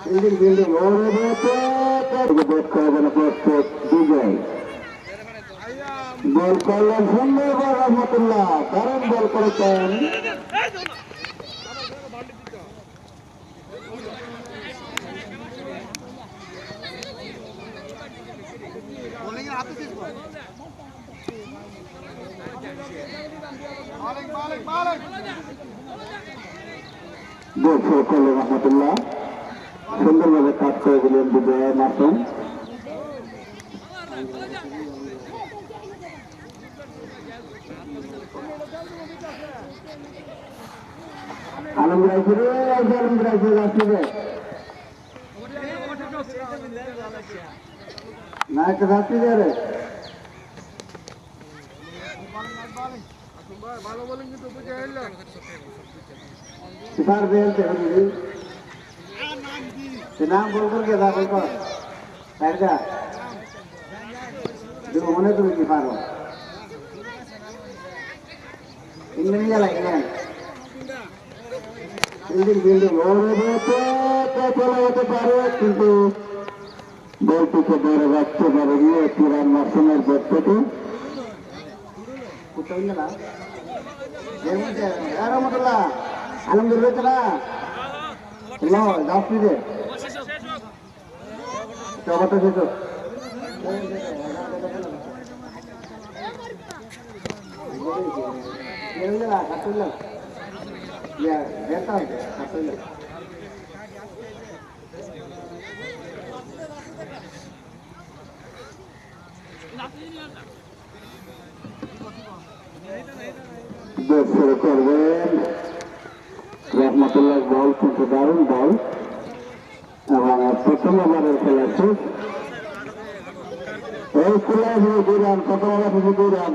building building ওরে বোধ করার জন্য প্রস্তুত বিজয় বল করলেন সুন্দর বল রহমতুল্লাহ দারুণ বল করেছেন গোল করলেন রহমতুল্লাহ সুন্দরভাবে কাজ করে দিলেন বিজয় মাসুম আলমগীর ফিরে আলমগীর যাচ্ছে না একটা যাচ্ছি রে নাম বল করকে যা বল কর মনে তুমি কি পারো ইংরেজি লাগলেন বিল্ডিং বিল্ডিং চলে যেতে পারে কিন্তু বলটিকে ধরে রাখতে পারে গিয়ে তিরান মাসুমের বেদ থেকে রহমতুল্লাহ আলহামদুলিল্লাহ যাচ্ছি যে চবাটা শেষ শুরু করবেন রহমতুল্লাহ বল কিন্তু দারুণ বল এবং প্রথম ওভারের খেলা শেষ এই খেলায় 2 রান প্রথম ওভার 2 রান